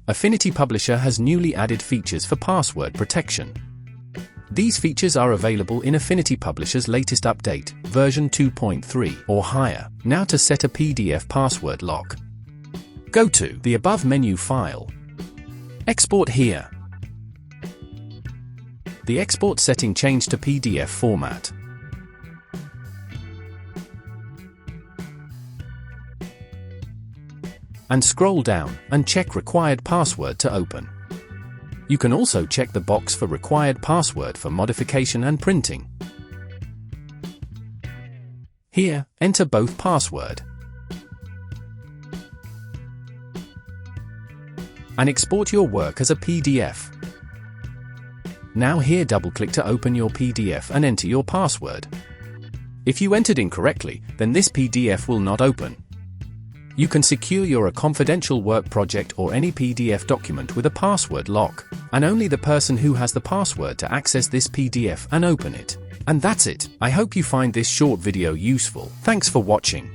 Affinity Publisher has newly added features for password protection. These features are available in Affinity Publisher's latest update, version 2.3 or higher. Now to set a PDF password lock. Go to the above menu file. Export here. The export setting changed to PDF format. And scroll down and check required password to open. You can also check the box for required password for modification and printing. Here, enter both password and export your work as a PDF. Now here double-click to open your PDF and enter your password. If you entered incorrectly, then this PDF will not open. You can secure your confidential work project or any PDF document with a password lock, and only the person who has the password to access this PDF and open it. And that's it. I hope you find this short video useful. Thanks for watching.